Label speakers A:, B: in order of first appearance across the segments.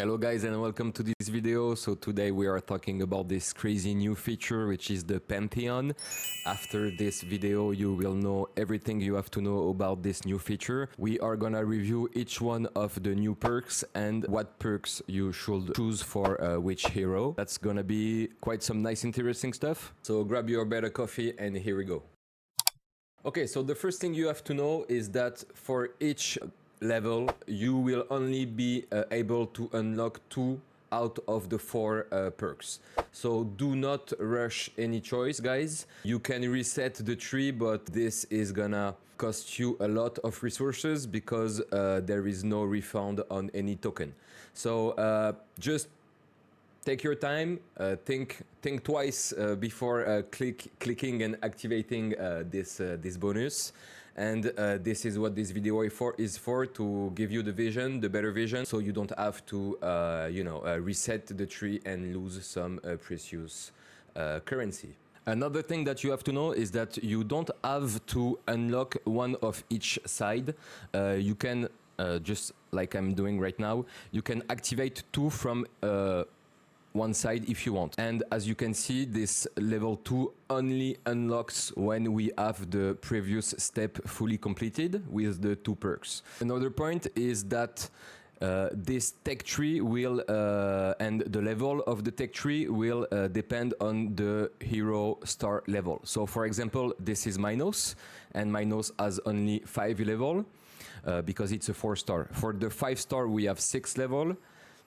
A: Hello guys and welcome to this video. So today we are talking about this crazy new feature which is the Pantheon. After this video you will know everything you have to know about this new feature. We are gonna review each one of the new perks and what perks you should choose for which hero. That's gonna be quite some nice interesting stuff. So grab your better coffee and here we go. Okay, so the first thing you have to know is that for each level you will only be able to unlock 2 out of the 4 perks. So do not rush any choice, guys. You can reset the tree, but this is gonna cost you a lot of resources because there is no refund on any token. So just take your time, think twice before clicking and activating this bonus. And this is what this video is for, to give you the better vision, so you don't have to, reset the tree and lose some precious currency. Another thing that you have to know is that you don't have to unlock one of each side. You can, just like I'm doing right now, you can activate 2 from one side if you want. And as you can see, this level 2 only unlocks when we have the previous step fully completed with the 2 perks. Another point is that this tech tree will and the level of the tech tree will depend on the hero star level. So for example, this is Minos, and Minos has only 5 level because it's a 4-star. For the 5-star we have 6 level.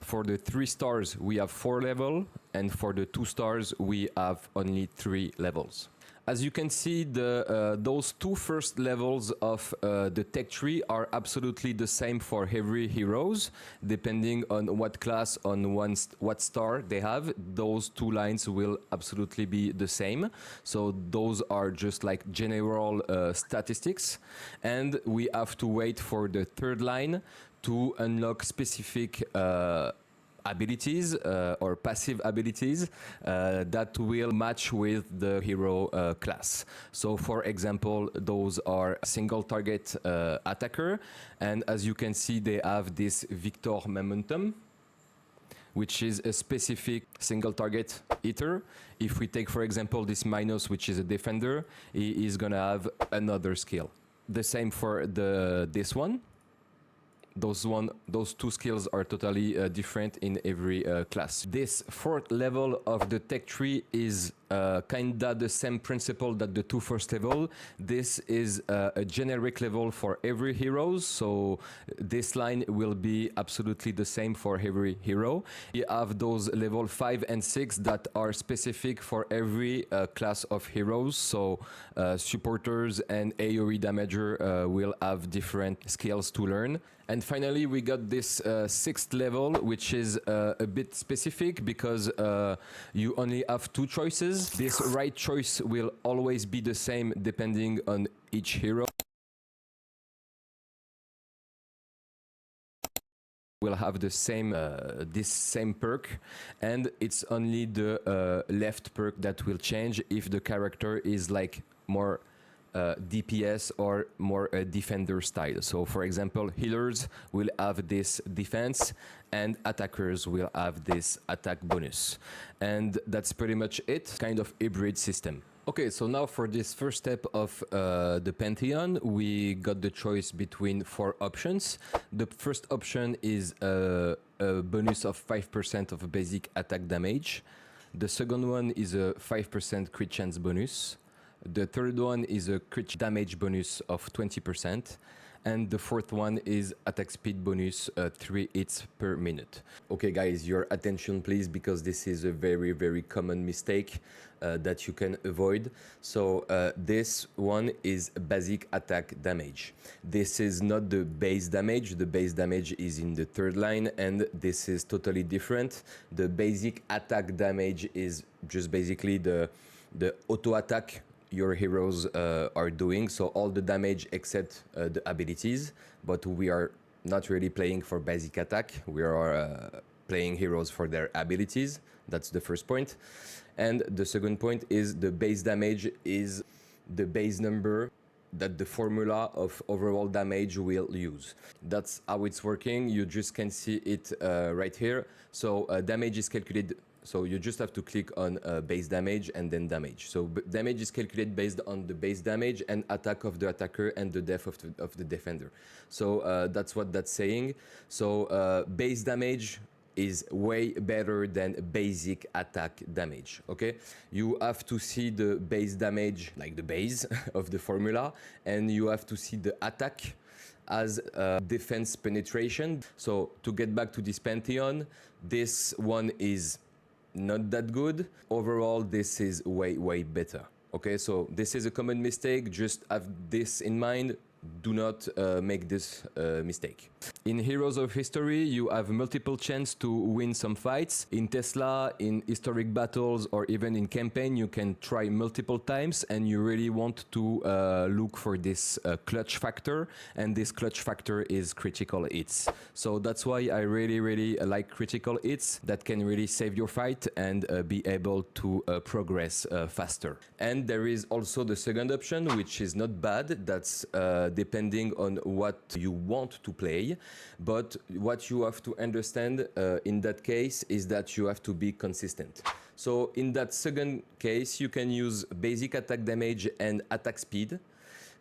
A: For the 3 stars, we have 4 level, and for the 2 stars, we have only 3 levels. As you can see, those 2 first levels of the tech tree are absolutely the same for every heroes, depending on what class, on what star they have. Those 2 lines will absolutely be the same. So those are just like general statistics, and we have to wait for the 3rd line to unlock specific abilities or passive abilities that will match with the hero class. So for example, those are single target attacker, and as you can see, they have this Victor Momentum, which is a specific single target hitter. If we take, for example, this Minos, which is a defender, he is gonna have another skill. The same for this one. Those 2 skills are totally different in every class. This 4th level of the tech tree is kinda the same principle that the 2 first level. This is a generic level for every hero, so this line will be absolutely the same for every hero. You have those level 5 and 6 that are specific for every class of heroes, so supporters and AoE damager will have different skills to learn. And finally, we got this 6th level, which is a bit specific because you only have 2 choices. This right choice will always be the same depending on each hero. Will have the same this same perk, and it's only the left perk that will change if the character is like more DPS or more defender style. So for example, healers will have this defense and attackers will have this attack bonus. And that's pretty much it, kind of hybrid system. Okay, so now for this first step of the Pantheon, we got the choice between 4 options. The first option is a bonus of 5% of basic attack damage. The second one is a 5% crit chance bonus. The third one is a crit damage bonus of 20%. And the 4th one is attack speed bonus, 3 hits per minute. Okay guys, your attention please, because this is a very common mistake that you can avoid. So this one is basic attack damage. This is not the base damage. The base damage is in the 3rd line, and this is totally different. The basic attack damage is just basically the auto attack your heroes are doing, so all the damage except the abilities. But we are not really playing for basic attack, we are playing heroes for their abilities. That's the first point. And the second point is the base damage is the base number that the formula of overall damage will use. That's how it's working. You just can see it right here. So damage is calculated. So you just have to click on base damage and then damage. So damage is calculated based on the base damage and attack of the attacker and the def of the defender. So that's what that's saying. So base damage is way better than basic attack damage. Okay, you have to see the base damage, like the base of the formula, and you have to see the attack as defense penetration. So to get back to this Pantheon, this one is not that good. Overall, this is way better. Okay, so this is a common mistake. Just have this in mind. Do not make this mistake. In Heroes of History, you have multiple chances to win some fights. In Tesla, in historic battles, or even in campaign, you can try multiple times, and you really want to look for this clutch factor, and this clutch factor is critical hits. So that's why I really like critical hits that can really save your fight and be able to progress faster. And there is also the second option, which is not bad. That's depending on what you want to play, but what you have to understand in that case is that you have to be consistent. So in that second case, you can use basic attack damage and attack speed,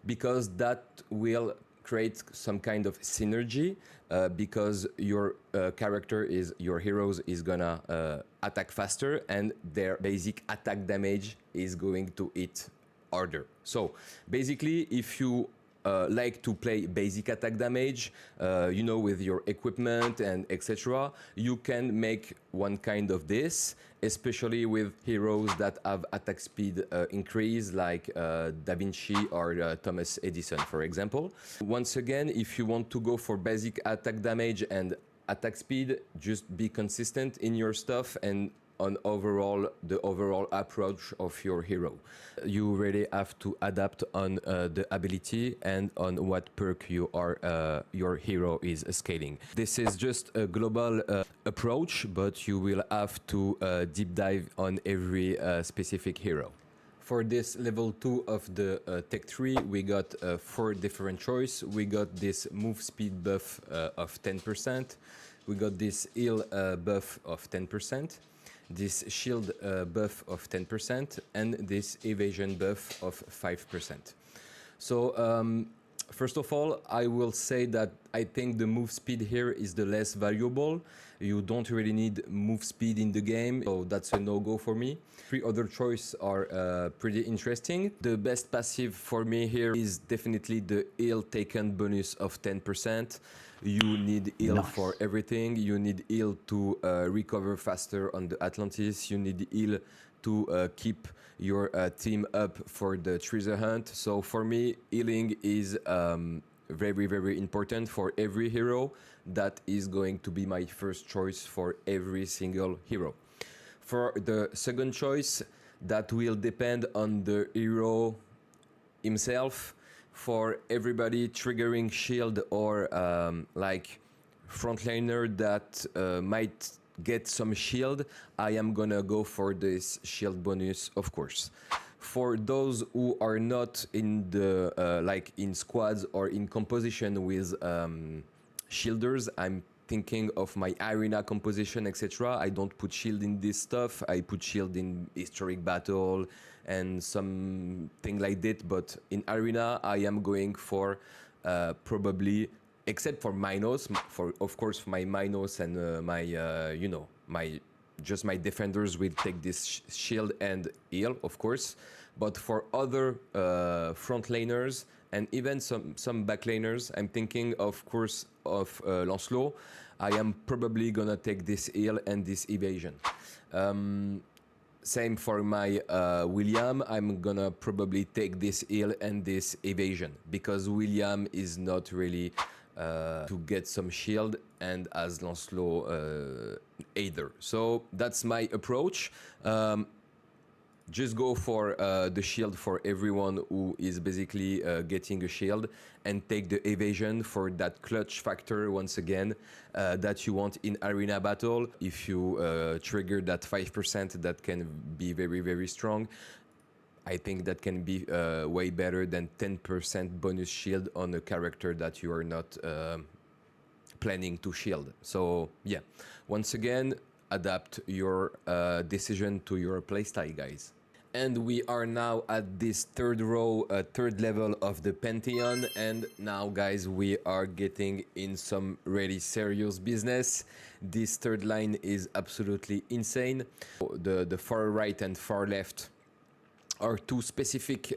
A: because that will create some kind of synergy, because your character is, your heroes is gonna attack faster, and their basic attack damage is going to hit harder. So basically, if you like to play basic attack damage, you know, with your equipment and etc., you can make one kind of this, especially with heroes that have attack speed increase, like Da Vinci or Thomas Edison, for example. Once again, if you want to go for basic attack damage and attack speed, just be consistent in your stuff and on the overall approach of your hero. You really have to adapt on the ability and on what perk your hero is scaling. This is just a global approach, but you will have to deep dive on every specific hero. For this level 2 of the tech tree, we got 4 different choices. We got this move speed buff of 10%. We got this heal buff of 10%. This shield buff of 10%, and this evasion buff of 5%. So first of all, I will say that I think the move speed here is the less valuable. You don't really need move speed in the game, so that's a no-go for me. 3 other choices are pretty interesting. The best passive for me here is definitely the heal taken bonus of 10%. You need heal for everything. You need heal to recover faster on the Atlantis. You need heal to keep your team up for the treasure hunt. So for me, healing is very important for every hero. That is going to be my first choice for every single hero. For the second choice, that will depend on the hero himself. For everybody triggering shield or like frontliner that might get some shield, I am gonna go for this shield bonus, of course. For those who are not in the like in squads or in composition with shielders, I'm thinking of my arena composition, etc. I don't put shield in this stuff. I put shield in historic battle and something like that. But in arena, I am going for probably, except for Minos, for of course my Minos and my you know, my defenders will take this shield and heal, of course. But for other front laners and even some back laners, I'm thinking, of course, of Lancelot. I am probably gonna take this heal and this evasion. Same for my William. I'm gonna probably take this heal and this evasion, because William is not really to get some shield, and as Lancelot either. So that's my approach. Just go for the shield for everyone who is basically getting a shield, and take the evasion for that clutch factor once again that you want in arena battle. If you trigger that 5%, that can be very strong. I think that can be way better than 10% bonus shield on a character that you are not planning to shield. So yeah, once again, adapt your decision to your playstyle, guys. And we are now at this third row, third level of the Pantheon. And now, guys, we are getting in some really serious business. This third line is absolutely insane. The far right and far left are two specific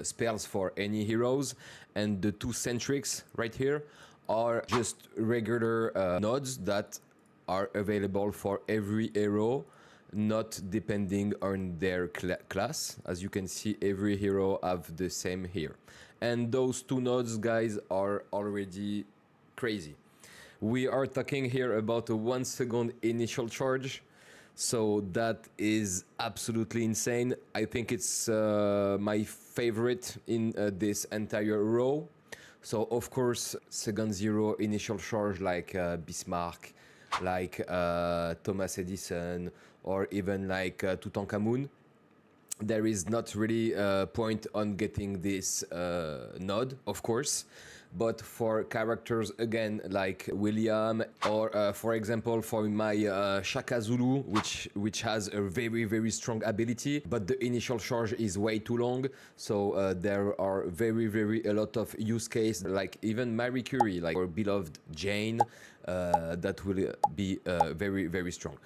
A: spells for any heroes, and the two centrics right here are just regular nodes that are available for every hero, not depending on their class. As you can see, every hero have the same here. And those two nodes, guys, are already crazy. We are talking here about a 1 second initial charge. So that is absolutely insane. I think it's my favorite in this entire row. So of course, second zero initial charge like Bismarck, like Thomas Edison, or even like Tutankhamun. There is not really a point on getting this node, of course. But for characters, again, like William, or for example, for my Shaka Zulu, which has a very, very strong ability, but the initial charge is way too long. So there are a lot of use case, like even Marie Curie, like our beloved Jane, that will be very, very strong.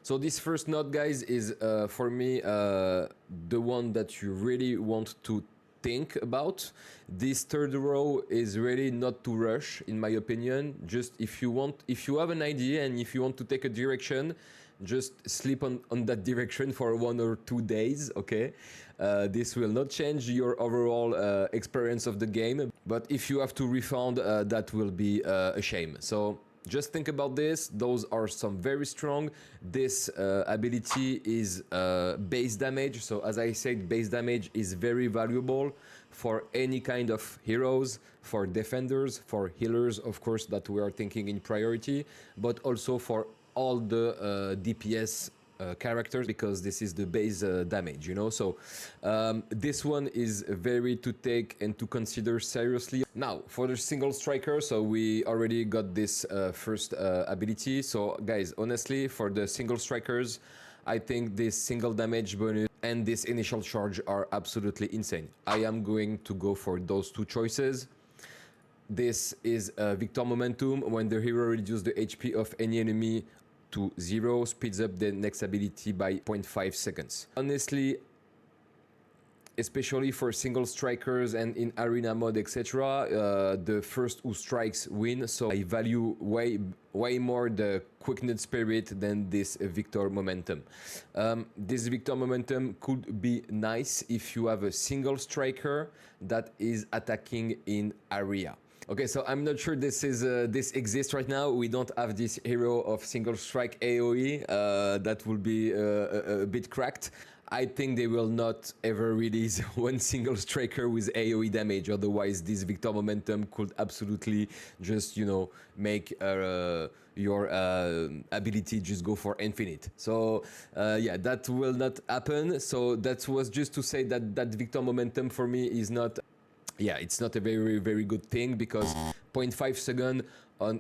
A: So this first node, guys, is for me the one that you really want to think about. This third row is really not to rush, in my opinion. Just if you have an idea and if you want to take a direction, just sleep on that direction for 1 or 2 days, okay? This will not change your overall experience of the game, but if you have to refund, that will be a shame. So just think about this. Those are some very strong. This ability is base damage. So as I said, base damage is very valuable for any kind of heroes, for defenders, for healers, of course, that we are thinking in priority, but also for all the DPS characters, because this is the base damage, you know. So this one is very to take and to consider seriously. Now for the single striker, so we already got this first ability. So guys, honestly, for the single strikers, I think this single damage bonus and this initial charge are absolutely insane. I am going to go for those two choices. This is Victor Momentum. When the hero reduces the HP of any enemy to 0, speeds up the next ability by 0.5 seconds. Honestly, especially for single strikers and in arena mode, etc., the first who strikes win. So I value way more the quickness spirit than this Victor Momentum. This Victor Momentum could be nice if you have a single striker that is attacking in area. Okay, so I'm not sure this exists right now. We don't have this hero of single strike AoE. That will be a bit cracked. I think they will not ever release one single striker with AoE damage. Otherwise, this Victor Momentum could absolutely just, you know, make your ability just go for infinite. So yeah, that will not happen. So that was just to say that that Victor Momentum for me is not. Yeah, it's not a very, very good thing, because 0.5 second on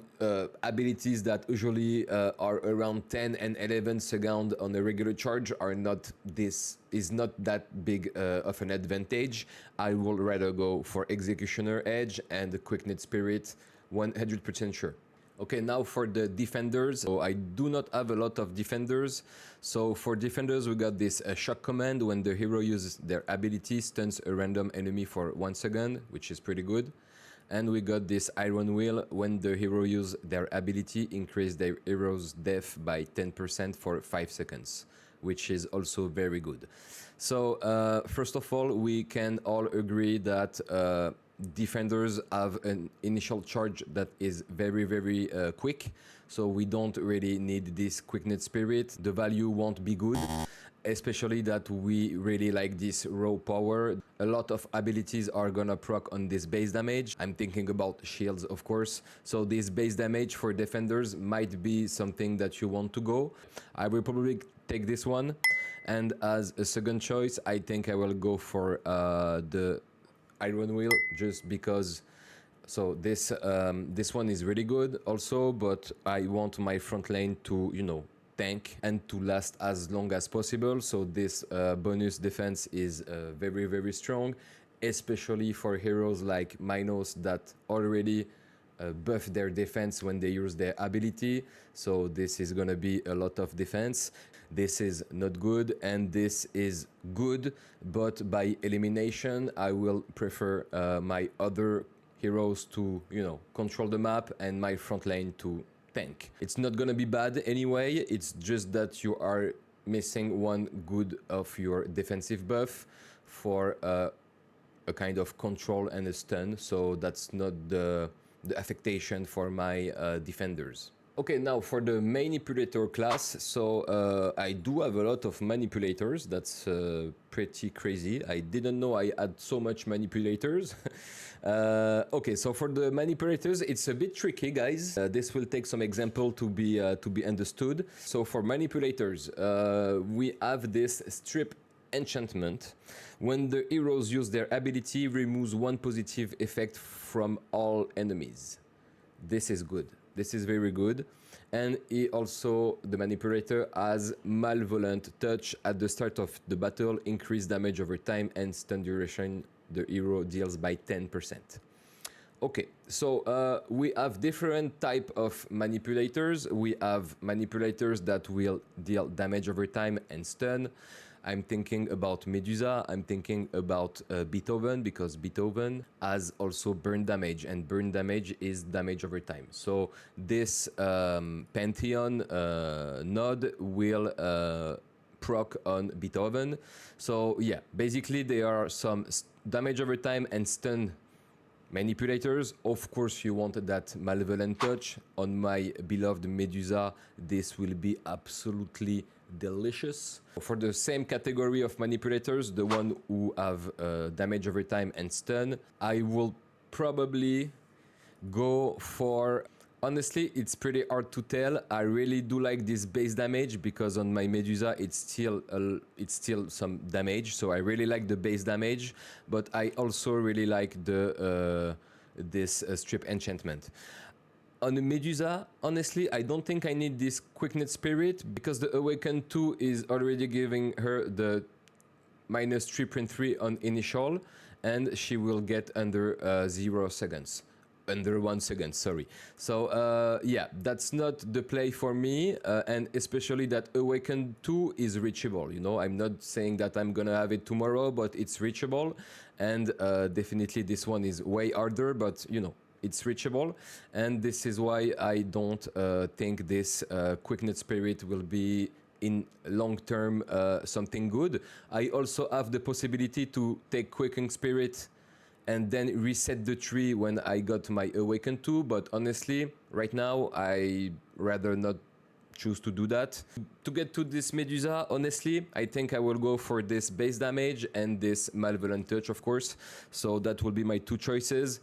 A: abilities that usually are around 10 and 11 seconds on a regular charge are not, this is not that big of an advantage. I will rather go for Executioner Edge and the Quicknet Spirit, 100% sure. Okay, now for the defenders. So I do not have a lot of defenders. So for defenders, we got this shock command. When the hero uses their ability, stuns a random enemy for 1 second, which is pretty good. And we got this Iron Will. When the hero uses their ability, increase their hero's death by 10% for 5 seconds, which is also very good. So first of all, we can all agree that defenders have an initial charge that is very, very quick. So we don't really need this Quicknet Spirit. The value won't be good, especially that we really like this raw power. A lot of abilities are gonna proc on this base damage. I'm thinking about shields, of course. So this base damage for defenders might be something that you want to go. I will probably take this one. And as a second choice, I think I will go for the Iron Wheel, just because. So this one is really good also, but I want my front lane to, you know, tank and to last as long as possible. So this bonus defense is very, very strong, especially for heroes like Minos that already buff their defense when they use their ability. So this is gonna be a lot of defense. This is not good, and this is good, but by elimination I will prefer my other heroes to, you know, control the map and my front lane to tank. It's not gonna be bad anyway, it's just that you are missing one good of your defensive buff for a kind of control and a stun, so that's not the affectation for my defenders. Okay, now for the Manipulator class, so I do have a lot of Manipulators, that's pretty crazy. I didn't know I had so much Manipulators. Okay, so for the Manipulators, it's a bit tricky, guys. This will take some example to be understood. So for Manipulators, we have this strip enchantment. When the heroes use their ability, removes one positive effect from all enemies. This is good. This is very good. And he also, the Manipulator, has Malevolent Touch at the start of the battle, increase damage over time, and stun duration the hero deals by 10%. Okay, so we have different type of Manipulators. We have Manipulators that will deal damage over time and stun. I'm thinking about Medusa, I'm thinking about Beethoven, because Beethoven has also burn damage, and burn damage is damage over time. So this Pantheon node will proc on Beethoven. So yeah, basically there are some damage over time and stun Manipulators. Of course you want that Malevolent Touch. On my beloved Medusa, this will be absolutely delicious. For the same category of Manipulators, the one who have damage over time and stun, I will probably go for... Honestly, it's pretty hard to tell. I really do like this base damage, because on my Medusa it's still some damage, so I really like the base damage, but I also really like the this strip enchantment. On the Medusa, honestly, I don't think I need this Quicknet Spirit, because the Awaken 2 is already giving her the minus 3.3 on initial, and she will get under 0 seconds. Under 1 second, sorry. So yeah, that's not the play for me, and especially that Awaken 2 is reachable, you know. I'm not saying that I'm gonna have it tomorrow, but it's reachable, and definitely this one is way harder, but you know, it's reachable, and this is why I don't think this Quicknet Spirit will be in long term something good. I also have the possibility to take Quickening Spirit and then reset the tree when I got my Awaken 2, but honestly, right now, I rather not choose to do that. To get to this Medusa, honestly, I think I will go for this base damage and this Malevolent Touch, of course. So that will be my two choices.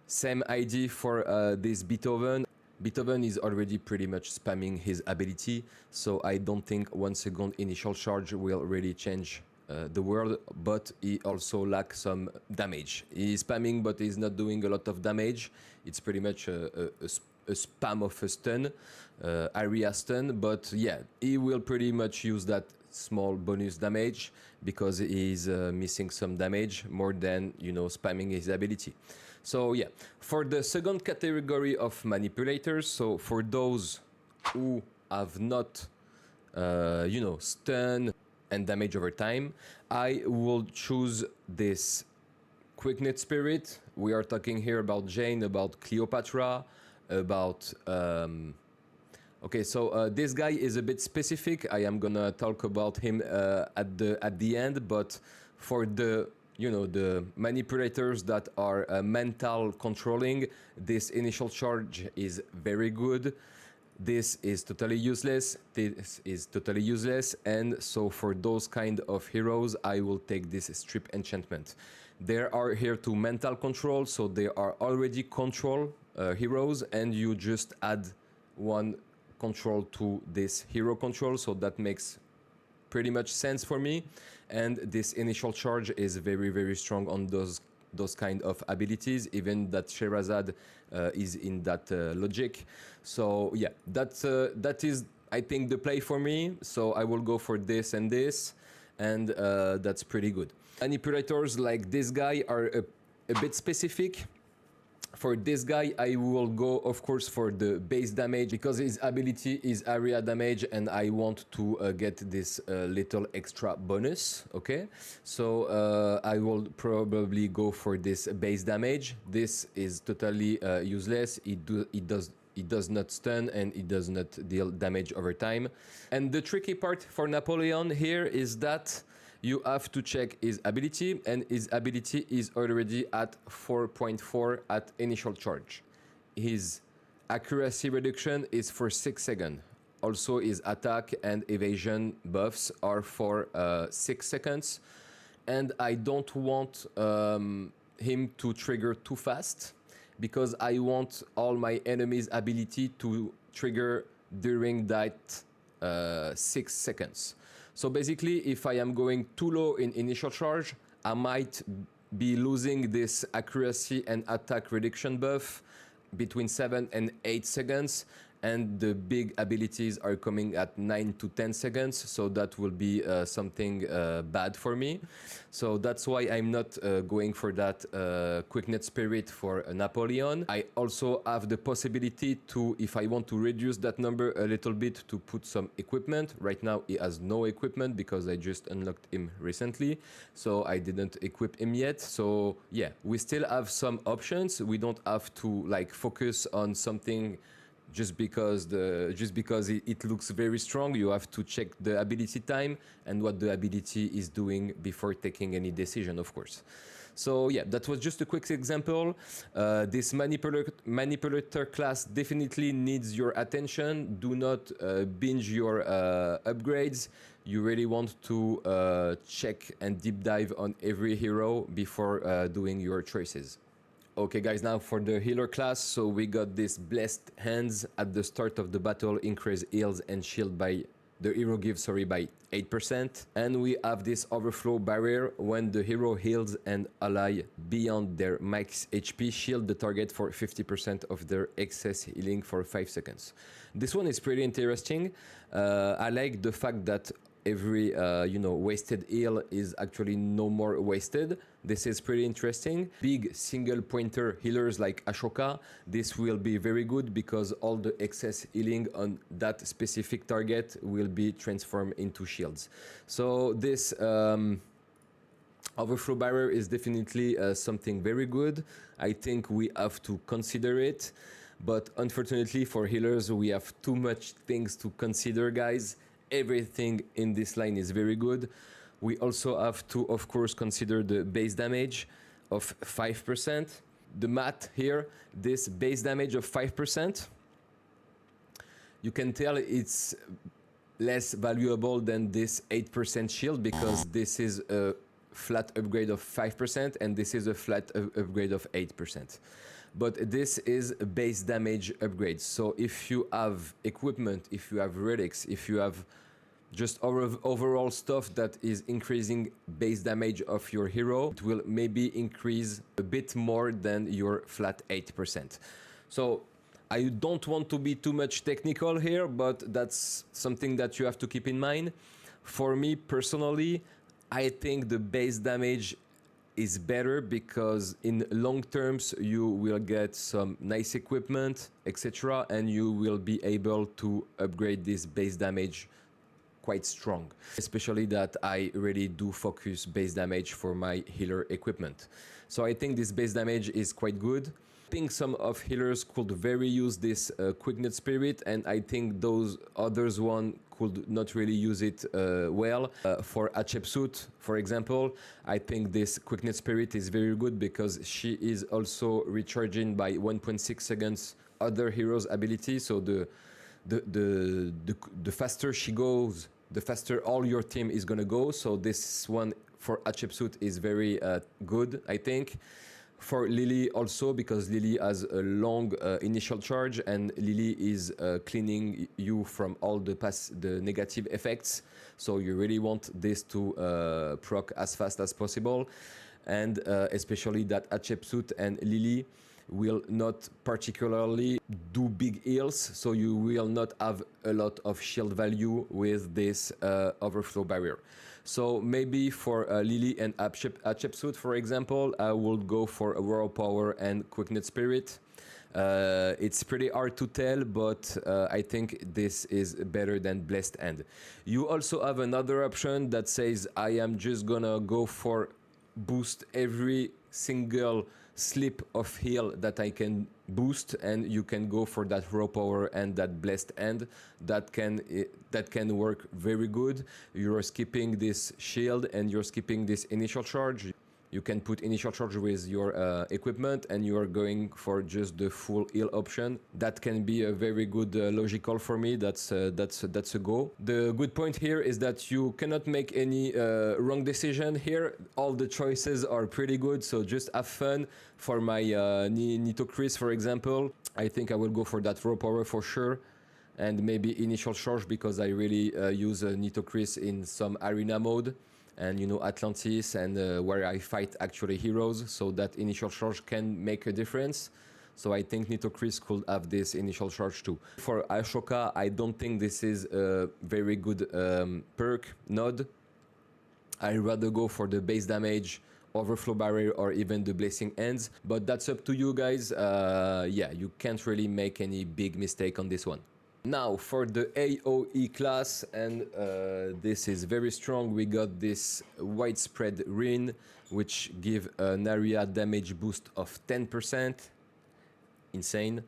A: Same idea for this Beethoven. Beethoven is already pretty much spamming his ability, so I don't think 1 second initial charge will really change the world, but he also lacks some damage. He's spamming, but he's not doing a lot of damage. It's pretty much a spam of a stun, area stun, but yeah, he will pretty much use that small bonus damage, because he's missing some damage more than, you know, spamming his ability. So yeah, for the second category of Manipulators, so for those who have not, you know, stun and damage over time, I will choose this Quicknet Spirit. We are talking here about Jane, about Cleopatra, about... Okay, so this guy is a bit specific. I am gonna talk about him at the end, but for the, you know, the Manipulators that are mental controlling, this initial charge is very good. This is totally useless, this is totally useless, and so for those kind of heroes, I will take this strip enchantment. They are here to mental control, so they are already control heroes, and you just add one control to this hero control, so that makes pretty much sense for me. And this initial charge is very, very strong on those kind of abilities, even that Sherazade is in that logic. So yeah, that is, I think, the play for me. So I will go for this and this, and that's pretty good. Manipulators like this guy are a bit specific. For this guy, I will go, of course, for the base damage, because his ability is area damage, and I want to get this little extra bonus, okay? So I will probably go for this base damage. This is totally useless. It does not stun, and it does not deal damage over time. And the tricky part for Napoleon here is that you have to check his ability, and his ability is already at 4.4 at initial charge. His accuracy reduction is for 6 seconds. Also, his attack and evasion buffs are for 6 seconds. And I don't want him to trigger too fast, because I want all my enemies' ability to trigger during that 6 seconds. So basically, if I am going too low in initial charge, I might be losing this accuracy and attack reduction buff between 7 and 8 seconds, and the big abilities are coming at 9 to 10 seconds, so that will be something bad for me. So that's why I'm not going for that Quicknet Spirit for Napoleon. I also have the possibility to, if I want to reduce that number a little bit, to put some equipment. Right now he has no equipment because I just unlocked him recently, so I didn't equip him yet. So yeah, we still have some options. We don't have to like focus on something just because it looks very strong. You have to check the ability time and what the ability is doing before taking any decision, of course. So yeah, that was just a quick example. This manipulator class definitely needs your attention. Do not binge your upgrades. You really want to check and deep dive on every hero before doing your choices. Okay guys, now for the healer class. So we got this blessed hands at the start of the battle, increase heals and shield by the hero gives, by 8%. And we have this overflow barrier. When the hero heals and ally beyond their max HP, shield the target for 50% of their excess healing for 5 seconds. This one is pretty interesting. I like the fact that every wasted heal is actually no more wasted. This is pretty interesting. Big single pointer healers like Ashoka, this will be very good because all the excess healing on that specific target will be transformed into shields. So this overflow barrier is definitely something very good. I think we have to consider it, but unfortunately for healers we have too much things to consider, guys. Everything in this line is very good. We also have to, of course, consider the base damage of 5%. The math here, this base damage of 5%, you can tell it's less valuable than this 8% shield, because this is a flat upgrade of 5% and this is a flat upgrade of 8%. But this is a base damage upgrade. So if you have equipment, if you have relics, if you have just overall stuff that is increasing base damage of your hero, it will maybe increase a bit more than your flat 8%. So I don't want to be too much technical here, but that's something that you have to keep in mind. For me personally, I think the base damage is better because in long terms you will get some nice equipment, etc., and you will be able to upgrade this base damage quite strong. Especially that I really do focus base damage for my healer equipment. So I think this base damage is quite good. I think some of healers could very use this Quicknet Spirit, and I think those others one could not really use it well. For Hatshepsut, for example, I think this Quicknet Spirit is very good because she is also recharging by 1.6 seconds other heroes' ability. So the faster she goes, the faster all your team is gonna go. So this one for Hatshepsut is very good, I think. For Lily also, because Lily has a long initial charge, and Lily is cleaning you from all the negative effects. So you really want this to proc as fast as possible, and especially that Hatshepsut and Lily will not particularly do big heals, so you will not have a lot of shield value with this overflow barrier. So maybe for Lily and Hatshepsut, for example, I would go for Aurora Power and Quicknet Spirit. It's pretty hard to tell, but I think this is better than Blessed End. You also have another option that says I am just gonna go for boost every single slip of heal that I can boost, and you can go for that raw power and that blessed end. That can work very good. You're skipping this shield and you're skipping this initial charge. You can put initial charge with your equipment, and you are going for just the full heal option. That can be a very good logical for me. That's a go. The good point here is that you cannot make any wrong decision here. All the choices are pretty good, so just have fun. For my Nitocris, for example, I think I will go for that raw power for sure, and maybe initial charge because I really use Nitocris in some arena mode. And you know, Atlantis, and where I fight actually heroes, so that initial charge can make a difference. So I think Nitocris could have this initial charge too. For Ashoka, I don't think this is a very good perk node. I'd rather go for the base damage, overflow barrier, or even the blessing ends, but that's up to you guys. Yeah, you can't really make any big mistake on this one. Now for the AoE class, and this is very strong. We got this widespread Rin, which give an area damage boost of 10%. Insane.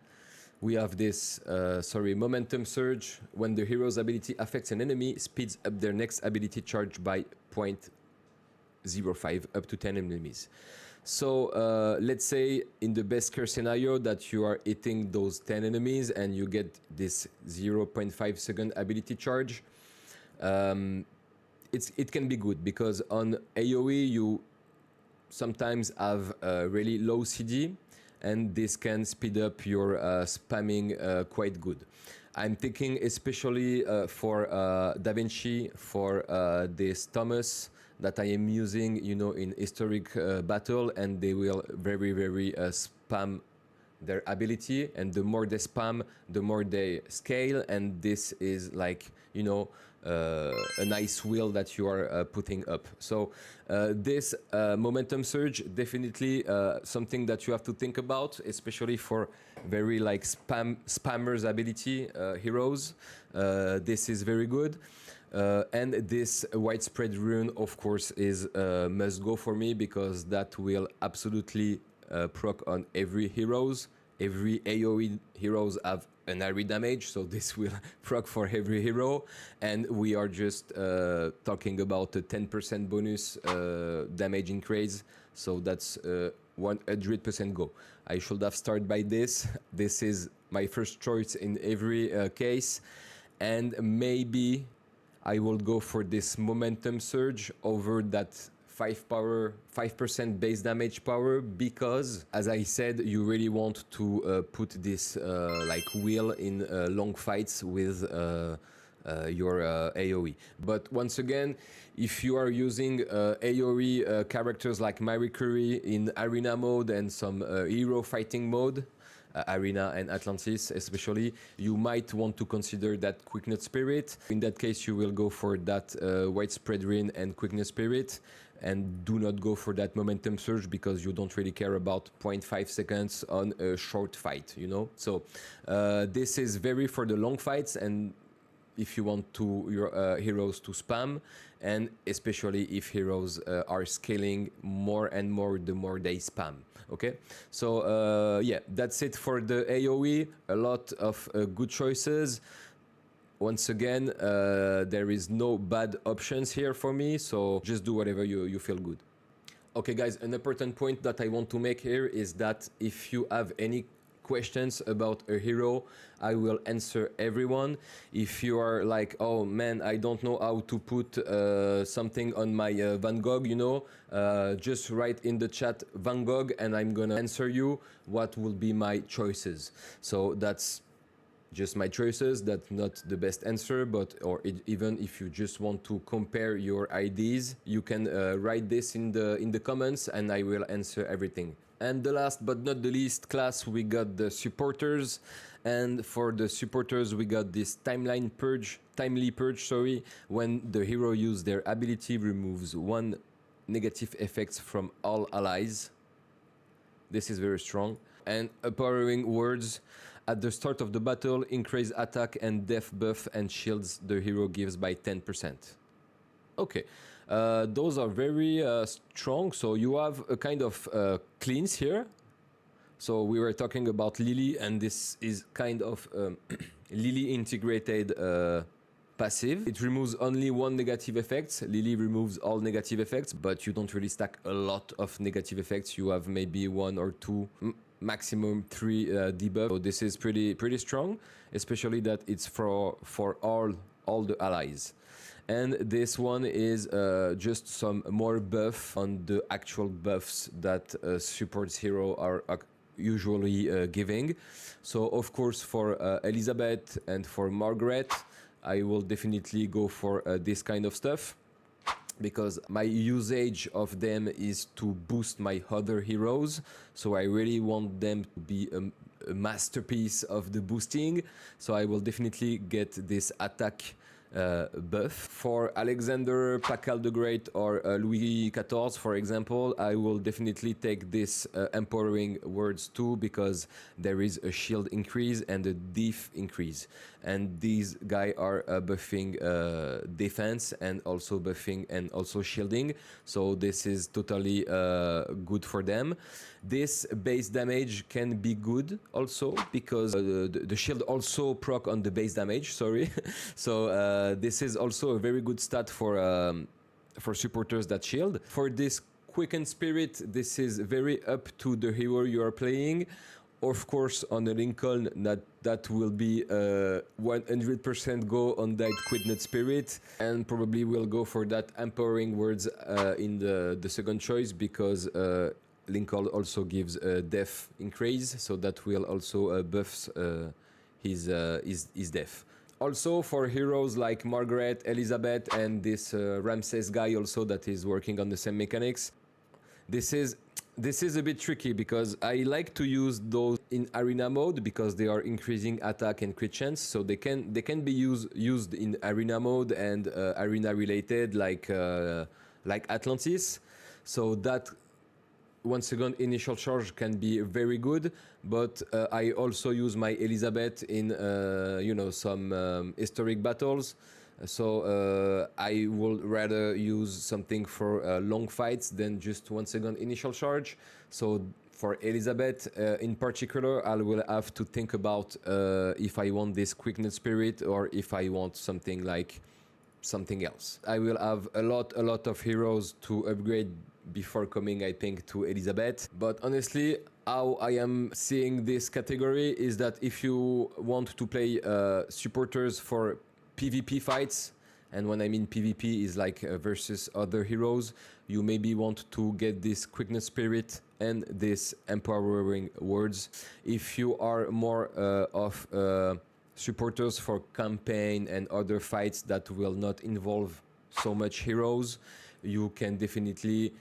A: We have this, momentum surge. When the hero's ability affects an enemy, speeds up their next ability charge by 0.05 up to 10 enemies. So let's say in the best case scenario that you are hitting those 10 enemies and you get this 0.5 second ability charge. It can be good because on AoE you sometimes have really low CD, and this can speed up your spamming quite good. I'm thinking especially for Da Vinci, for this Thomas, that I am using, you know, in historic battle, and they will very spam their ability, and the more they spam, the more they scale, and this is like, you know, a nice wheel that you are putting up. So this momentum surge, definitely something that you have to think about, especially for very like spammers ability heroes. This is very good. And this widespread rune, of course, is must go for me, because that will absolutely proc on every heroes. Every AoE heroes have an AoE damage, so this will proc for every hero. And we are just talking about a 10% bonus damage increase, so that's 100% go. I should have started by this. This is my first choice in every case, and maybe I will go for this momentum surge over that 5% base damage power, because, as I said, you really want to put this like wheel in long fights with your AoE. But once again, if you are using AoE characters like Marie Curie in arena mode and some hero fighting mode, Arena and Atlantis especially, you might want to consider that Quicknet Spirit. In that case, you will go for that widespread Rin and Quicknet Spirit, and do not go for that momentum surge, because you don't really care about 0.5 seconds on a short fight, you know. So this is very for the long fights, and if you want to your heroes to spam, and especially if heroes are scaling more and more the more they spam. Okay, so yeah, that's it for the AoE. A lot of good choices. Once again, there is no bad options here for me, so just do whatever you feel good. Okay guys, an important point that I want to make here is that if you have any questions about a hero, I will answer everyone. If you are like, oh man, I don't know how to put something on my Van Gogh, you know, just write in the chat Van Gogh and I'm gonna answer you what will be my choices. So that's just my choices. That's not the best answer, but even if you just want to compare your ideas, you can write this in the comments and I will answer everything. And the last but not the least class, we got the supporters. And for the supporters, we got this timely purge, sorry, when the hero uses their ability, removes one negative effects from all allies. This is very strong. And empowering words. At the start of the battle, increase attack and death buff and shields the hero gives by 10%. Okay, those are very strong. So you have a kind of cleanse here. So we were talking about Lily, and this is kind of Lily integrated passive. It removes only one negative effect. Lily removes all negative effects, but you don't really stack a lot of negative effects. You have maybe one or two, maximum 3 debuff. So this is pretty strong, especially that it's for all the allies. And this one is just some more buff on the actual buffs that supports hero are usually giving. So of course for Elizabeth and for Margaret, I will definitely go for this kind of stuff, because my usage of them is to boost my other heroes. So I really want them to be a masterpiece of the boosting. So I will definitely get this attack buff. For Alexander, Pascal the Great, or Louis XIV, for example, I will definitely take this empowering words too, because there is a shield increase and a def increase. And these guys are buffing defense and also buffing and also shielding. So this is totally good for them. This base damage can be good also, because the shield also proc on the base damage, sorry. So this is also a very good stat for supporters that shield. For this Quicken Spirit, this is very up to the hero you are playing. Of course, on a Lincoln, that will be 100% go on that Quickened Spirit, and probably will go for that empowering words in the second choice, because Lincoln also gives a death increase, so that will also buffs his death. Also for heroes like Margaret, Elizabeth, and this Ramses guy also that is working on the same mechanics, this is a bit tricky, because I like to use those in arena mode because they are increasing attack and crit chance, so they can be used in arena mode and arena related, like Atlantis. So that, once again, initial charge can be very good, but I also use my Elizabeth in some historic battles. So I would rather use something for long fights than just, once again, initial charge. So for Elizabeth in particular, I will have to think about if I want this Quickened Spirit or if I want something like something else. I will have a lot of heroes to upgrade before coming, I think, to Elizabeth. But honestly, how I am seeing this category is that if you want to play supporters for PvP fights, and when I mean PvP is like versus other heroes, you maybe want to get this Quickness Spirit and this empowering words. If you are more of supporters for campaign and other fights that will not involve so much heroes, you can definitely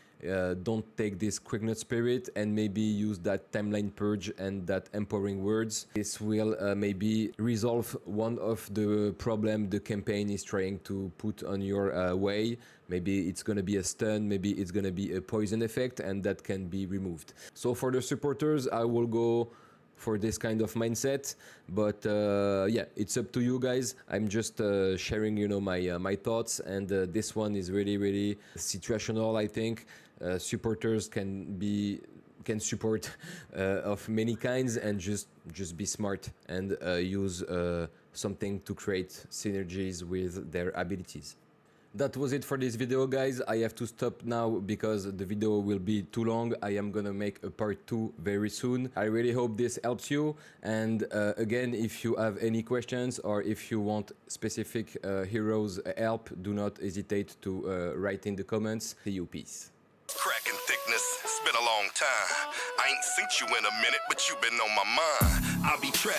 A: don't take this Quickness Spirit and maybe use that Timeline Purge and that empowering words. This will maybe resolve one of the problem the campaign is trying to put on your way. Maybe it's gonna be a stun, maybe it's gonna be a poison effect, and that can be removed. So for the supporters, I will go for this kind of mindset, but yeah, it's up to you guys. I'm just sharing, my thoughts, and this one is really situational. I think supporters can support of many kinds, and just be smart and use something to create synergies with their abilities. That was it for this video, guys. I have to stop now because the video will be too long. I am gonna make a part 2 very soon. I really hope this helps you. And again, if you have any questions or if you want specific heroes help, do not hesitate to write in the comments. See you, peace.
B: Cracking thickness, it's been a long time. I ain't seen you in a minute, but you been on my mind. I'll be trapped.